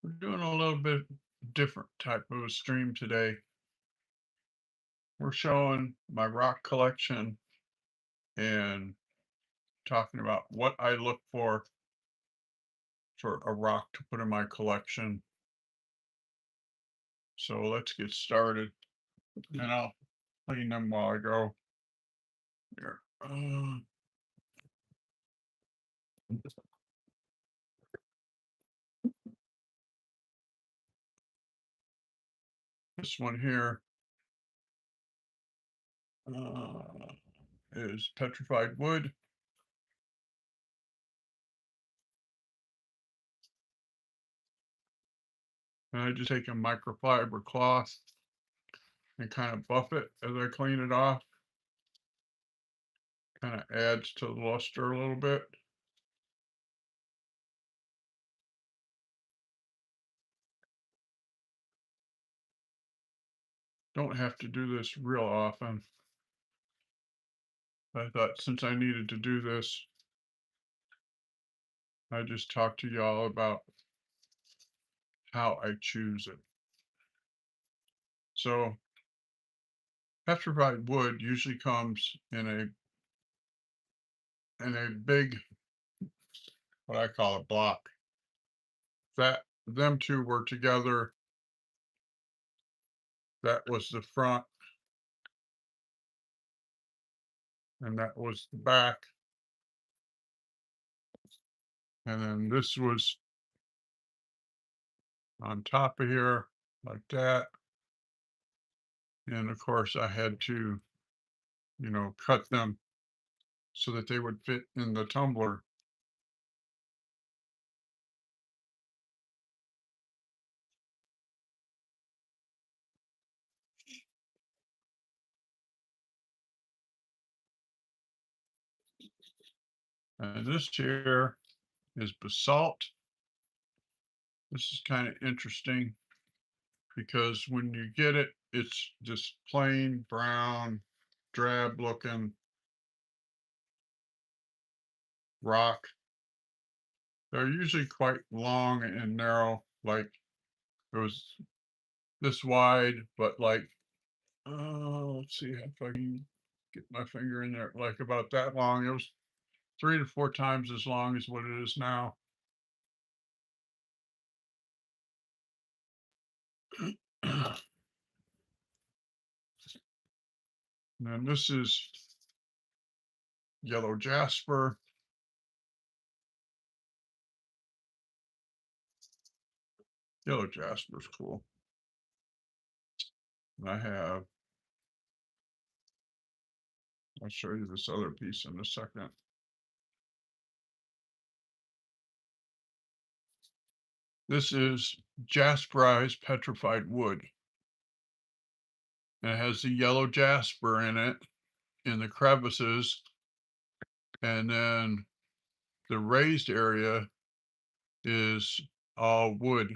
We're doing a little bit different type of a stream today. We're showing my rock collection and talking about what I look for a rock to put in my collection. So let's get started, and I'll clean them while I go here. This one here uh, is petrified wood. And I just take a microfiber cloth and kind of buff it as I clean it off. Kind of adds to the luster a little bit. Don't have to do this real often. I thought since I needed to do this, I just talk to y'all about how I choose it. So petrified wood usually comes in a big, what I call a block. That them two were together. That was the front, and that was the back. And then this was on top of here, like that. And of course, I had to, cut them so that they would fit in the tumbler. And this here is basalt. This is kind of interesting because when you get it, it's just plain brown, drab looking rock. They're usually quite long and narrow, like it was this wide, but like, let's see if I can get my finger in there, like about that long. It was 3 to 4 times as long as what it is now. And then this is yellow jasper. Yellow jasper is cool. And I'll show you this other piece in a second. This is jasperized petrified wood. And it has the yellow jasper in it in the crevices. And then the raised area is all wood,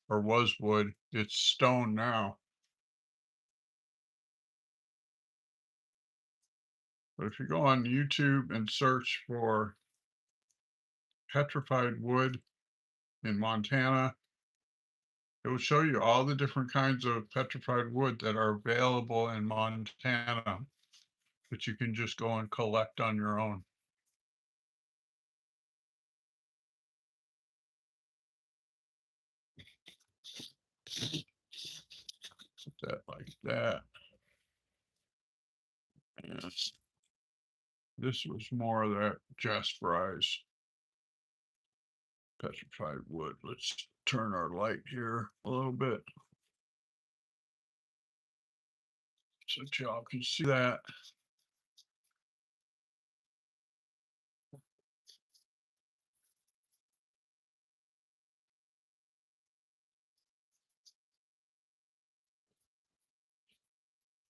or was wood. It's stone now. But if you go on YouTube and search for petrified wood in Montana, it will show you all the different kinds of petrified wood that are available in Montana that you can just go and collect on your own. Put that like that. And this was more of that jasperized petrified wood. Let's turn our light here a little bit so that y'all can see that.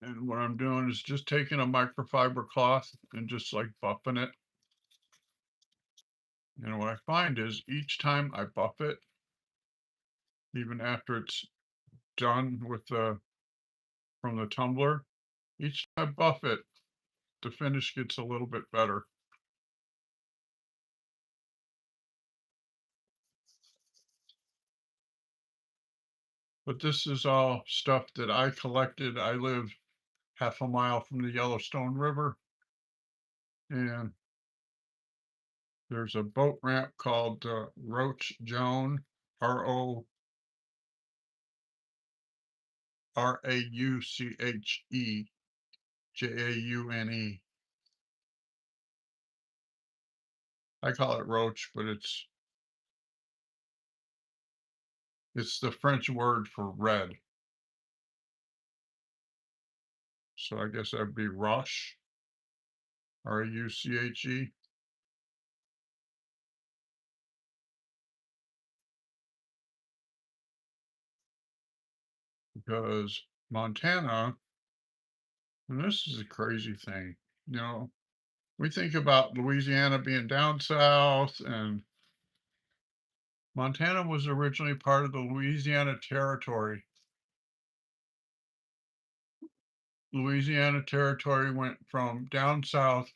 And what I'm doing is just taking a microfiber cloth and just like buffing it. And what I find is each time I buff it, even after it's done with from the tumbler, each time I buff it, the finish gets a little bit better. But this is all stuff that I collected. I live half a mile from the Yellowstone River, and there's a boat ramp called Roach Joan, RaucheJaune. I call it Roach, but it's the French word for red. So I guess that'd be Roche, Rauche. Because Montana, and this is a crazy thing, you know, we think about Louisiana being down south, and Montana was originally part of the Louisiana Territory. Louisiana Territory went from down south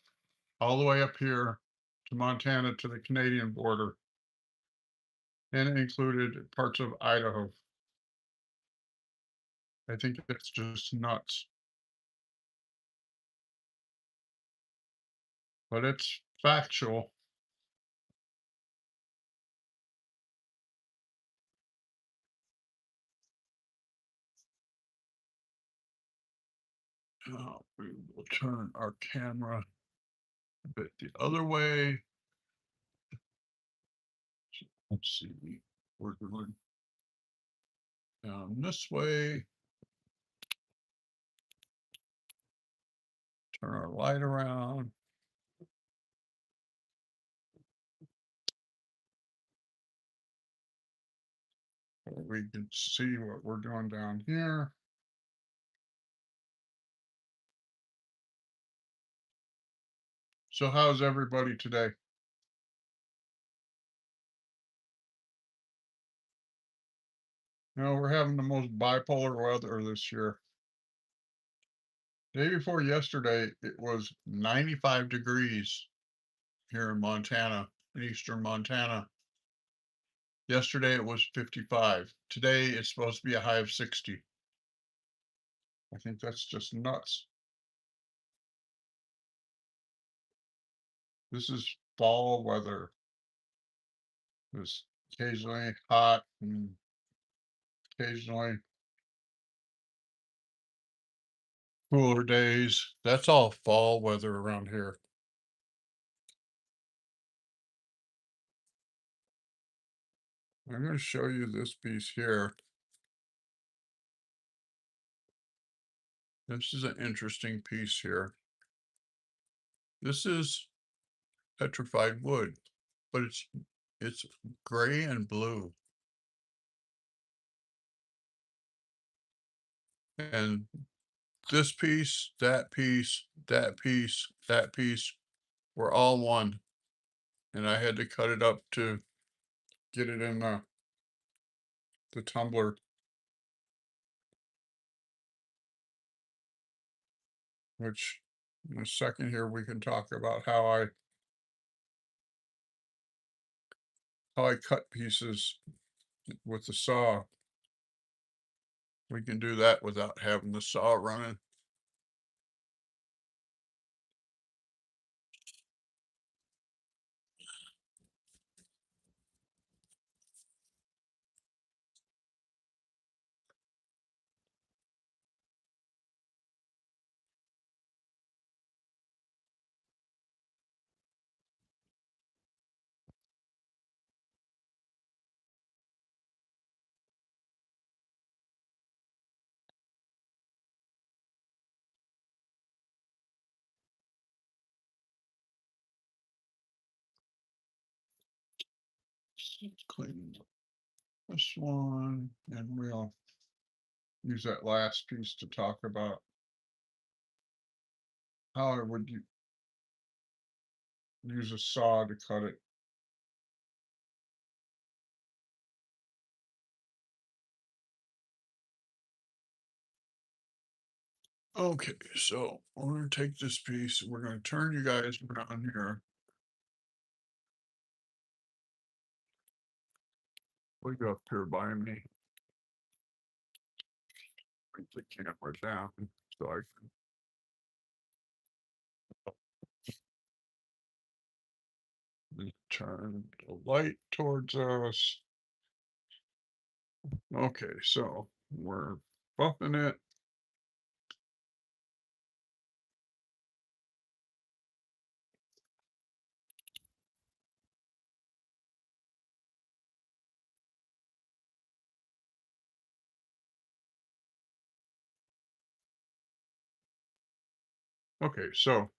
all the way up here to Montana to the Canadian border, and it included parts of Idaho. I think that's just nuts, but it's factual. We will turn our camera a bit the other way. Let's see, we're going down this way. Turn our light around. So we can see what we're doing down here. So how's everybody today? You know, we're having the most bipolar weather this year. Day before yesterday, it was 95 degrees here in Montana, in eastern Montana. Yesterday it was 55. Today it's supposed to be a high of 60. I think that's just nuts. This is fall weather. It's occasionally hot and occasionally cooler days. That's all fall weather around here. I'm going to show you this piece here. This is an interesting piece here. This is petrified wood, but it's gray and blue. And this piece, that piece, that piece, that piece were all one. And I had to cut it up to get it in the tumbler. Which in a second here we can talk about how I cut pieces with the saw. We can do that without having the saw running. Let's clean this one, and we'll use that last piece to talk about how I would use a saw to cut it. Okay, so we're going to take this piece, we're going to turn you guys around here. Look up here by me. bring the camera down so I can. Turn the light towards us. Okay, so we're bumping it. Okay, so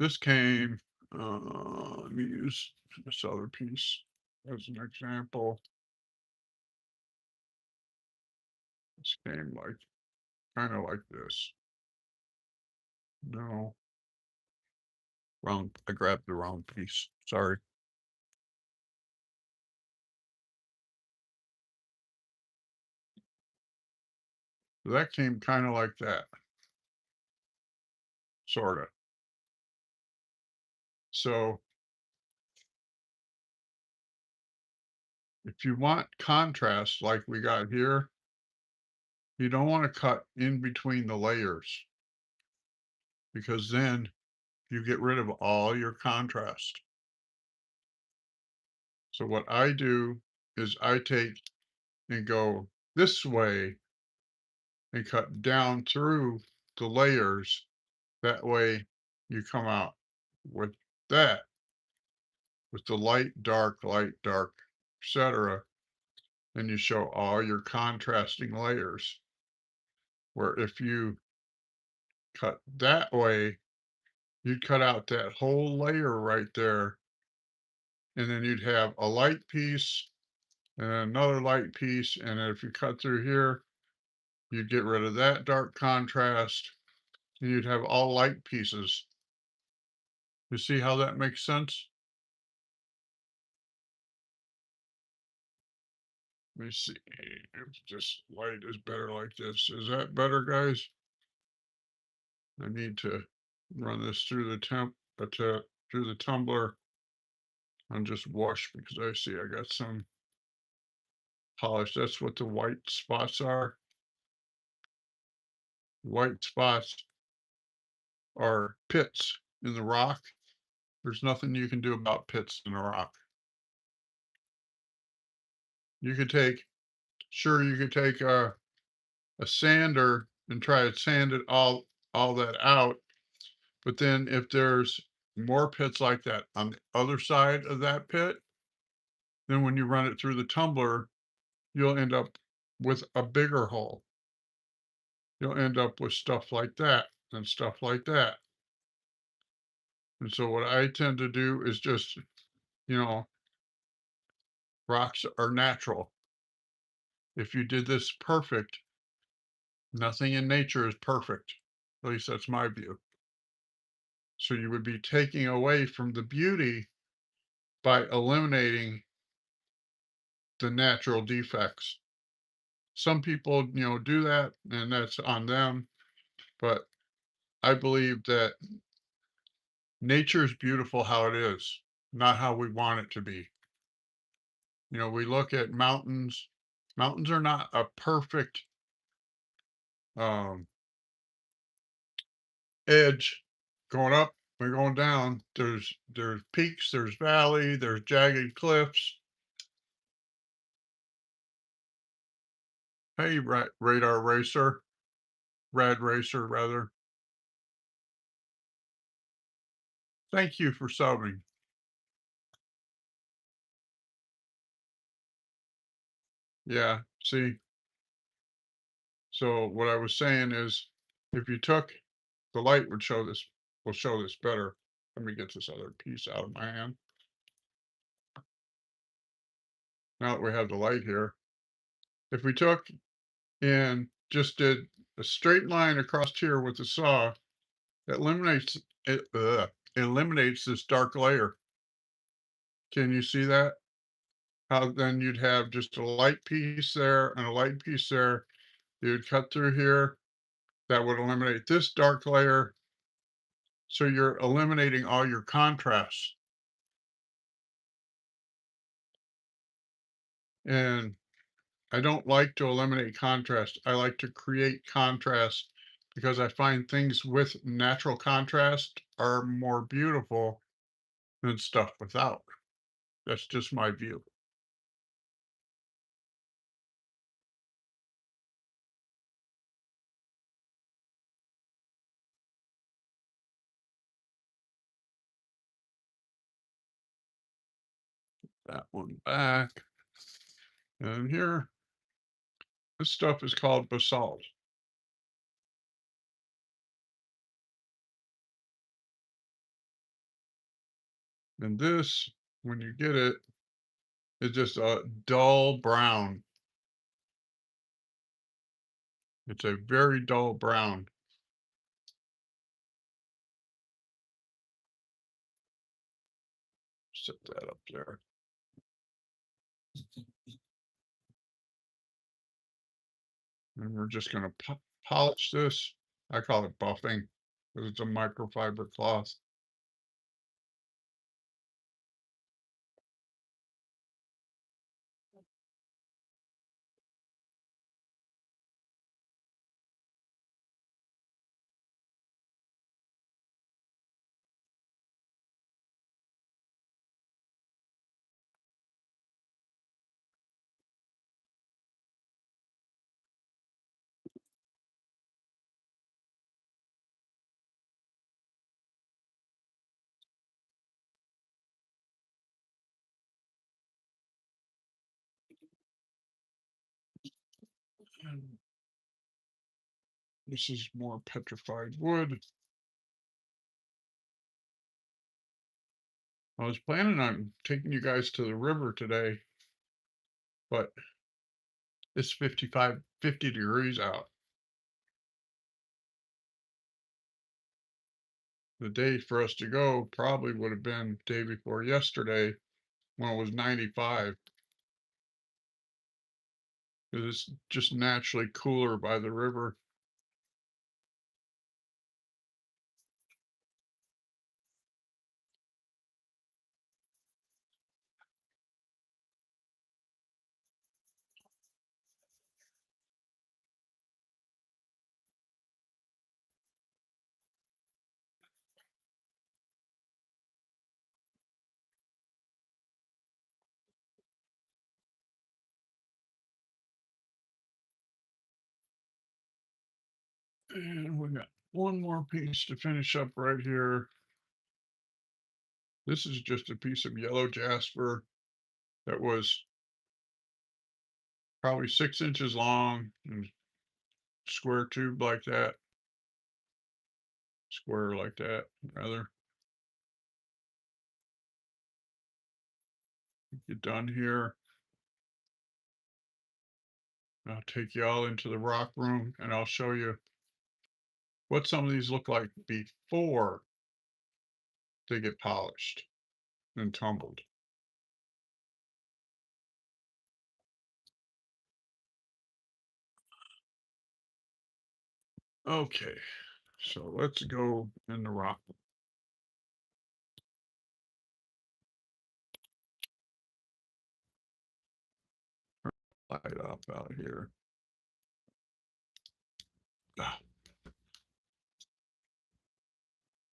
this came, let me use this other piece as an example. This came like, kind of like this. No, wrong, I grabbed the wrong piece. Sorry. That came kind of like that, sort of. So if you want contrast like we got here, you don't want to cut in between the layers because then you get rid of all your contrast. So what I do is I take and go this way and cut down through the layers. That way you come out with that, with the light, dark, etc. And you show all your contrasting layers. Where if you cut that way, you'd cut out that whole layer right there. And then you'd have a light piece and another light piece. And if you cut through here, you'd get rid of that dark contrast and you'd have all light pieces. You see how that makes sense? Let me see if this light is better like this. Is that better, guys? I need to run this through the through the tumbler and just wash because I see I got some polish. That's what the white spots are. White spots are pits in the rock. There's nothing you can do about pits in the rock. You could take, sure, you could take a sander and try to sand it all that out. But then if there's more pits like that on the other side of that pit, then when you run it through the tumbler, you'll end up with a bigger hole. You'll end up with stuff like that and stuff like that. And so what I tend to do is just, you know, rocks are natural. If you did this perfect, nothing in nature is perfect. At least that's my view. So you would be taking away from the beauty by eliminating the natural defects. Some people, do that and that's on them, but I believe that nature is beautiful how it is, not how we want it to be. We look at mountains. Mountains are not a perfect um, edge going up and going down. There's peaks, there's valley, there's jagged cliffs. Hey, radar racer, rad racer rather. Thank you for subbing. Yeah, see. So what I was saying is, if you took the light will show this better. Let me get this other piece out of my hand. Now that we have the light here, if we took and just did a straight line across here with the saw, it eliminates this dark layer. Can you see that? How then you'd have just a light piece there and a light piece there. You'd cut through here. That would eliminate this dark layer. So you're eliminating all your contrasts. And I don't like to eliminate contrast. I like to create contrast because I find things with natural contrast are more beautiful than stuff without. That's just my view. That one back. And here, this stuff is called basalt. And this, when you get it, is just a dull brown. It's a very dull brown. Set that up there. And we're just going to polish this. I call it buffing because it's a microfiber cloth. And this is more petrified wood. I was planning on taking you guys to the river today, but it's 50 degrees out. The day for us to go probably would have been day before yesterday when it was 95. Because it's just naturally cooler by the river. And we got one more piece to finish up right here. This is just a piece of yellow jasper that was probably 6 inches long and square tube like that. Square like that, rather. Get done here. I'll take you all into the rock room and I'll show you what some of these look like before they get polished and tumbled. Okay, so let's go in the rock. Light up out here. Ah,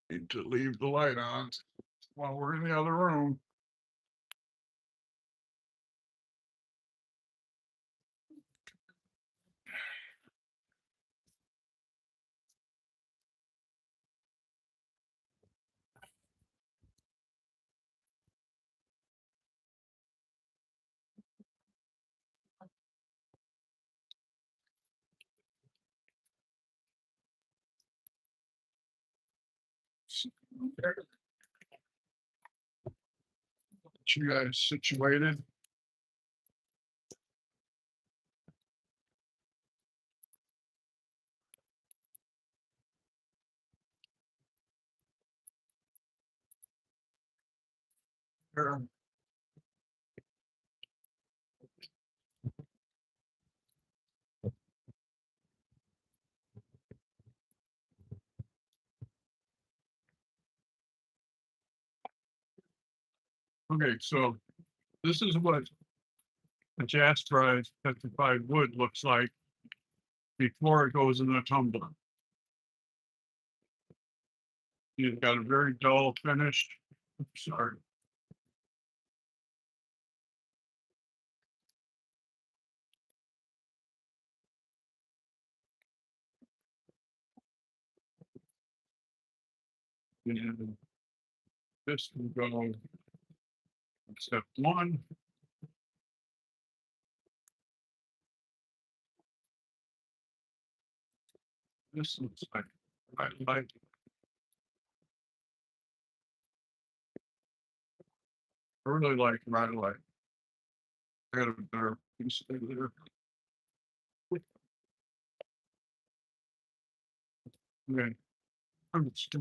need to leave the light on while we're in the other room. Get you guys situated. Here. Okay, so this is what a jasperized petrified wood looks like before it goes in the tumbler. You've got a very dull finish. Sorry. And this can go in step one. This looks like I like. I really like Rhyolite. I got a better piece of there. Okay. I'm just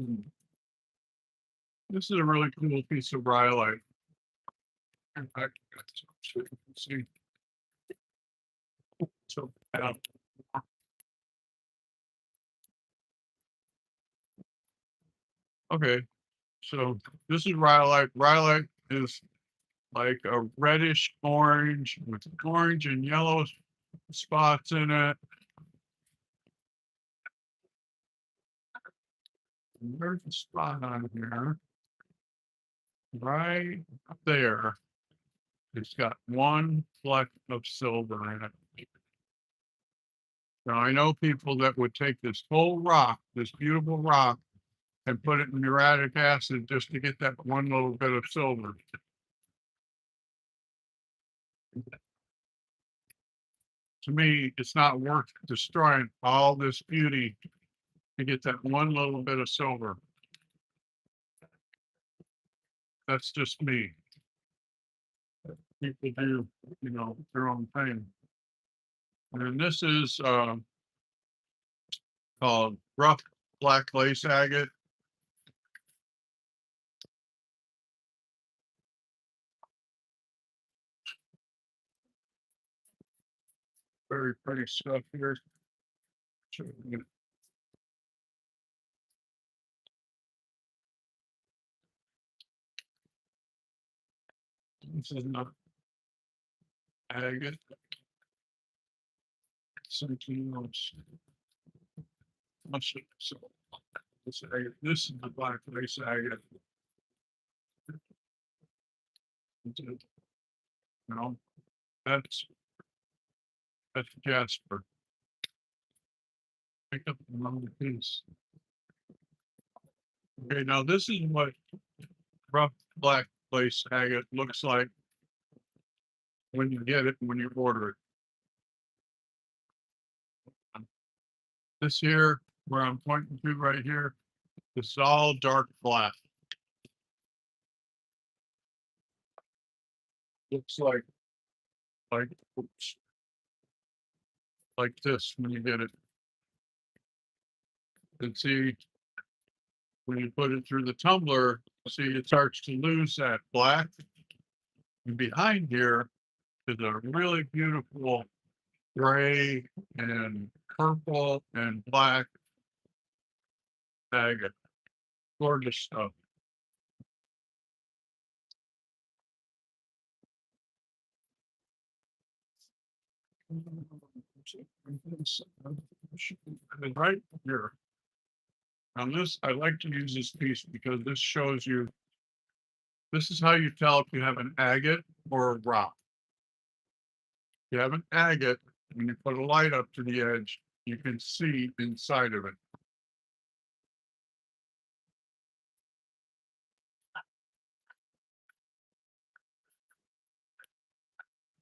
This is a really cool piece of Rhyolite. In fact, so you can see. So, okay. So this is Rhyolite. Rhyolite is like a reddish orange with orange and yellow spots in it. There's a spot on here. Right up there. It's got one fleck of silver in it. Now I know people that would take this whole rock, this beautiful rock, and put it in muriatic acid just to get that one little bit of silver. To me, it's not worth destroying all this beauty to get that one little bit of silver. That's just me. People do, their own thing. And this is called rough black lace agate. Very pretty stuff here. This is not agate. Something else. So this is the black lace agate. No, that's Jasper. Pick up another piece. Okay, now this is what rough black lace agate looks like when you get it, when you order it. This here, where I'm pointing to right here, this is all dark black. Looks like oops, like this when you get it. And see, when you put it through the tumbler, see it starts to lose that black. And behind here is a really beautiful gray and purple and black agate. Gorgeous stuff. And right here. On this, I like to use this piece because this shows you, this is how you tell if you have an agate or a rock. If you have an agate, when you put a light up to the edge, you can see inside of it.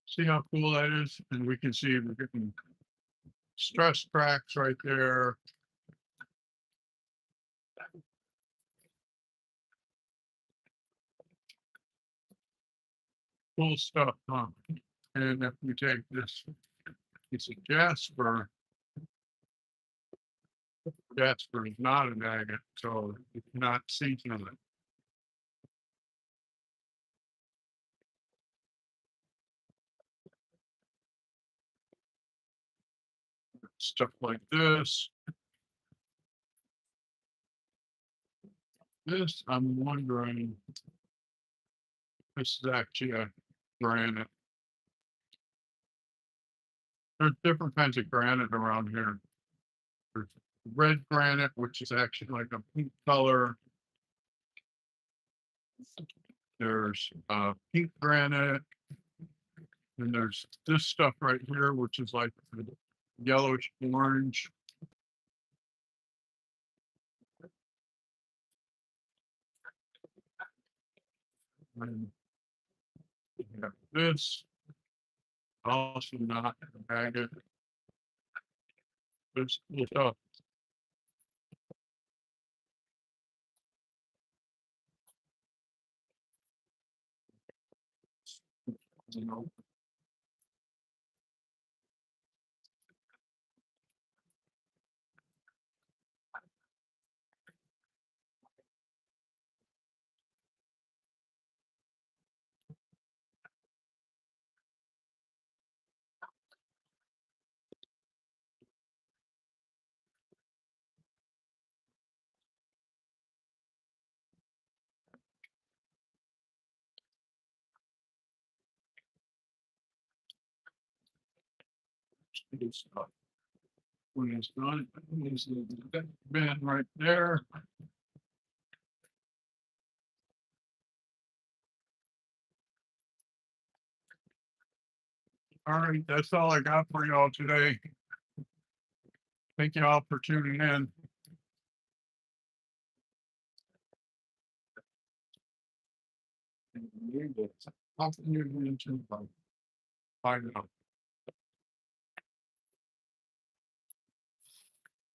See how cool that is? And we can see we're getting stress cracks right there. Cool stuff, huh? And if we take this piece of jasper, jasper is not an agate, so it's not sinking in it. Stuff like this. This, I'm wondering, this is actually a granite. There's different kinds of granite around here. There's red granite, which is actually like a pink color. There's pink granite, and there's this stuff right here, which is like yellowish orange. And we have this, also not an agate. This stuff. You know, this stuff. When it's done, it's the bin right there. All right, that's all I got for y'all today. Thank you all for tuning in. I'll see you again soon. Bye now.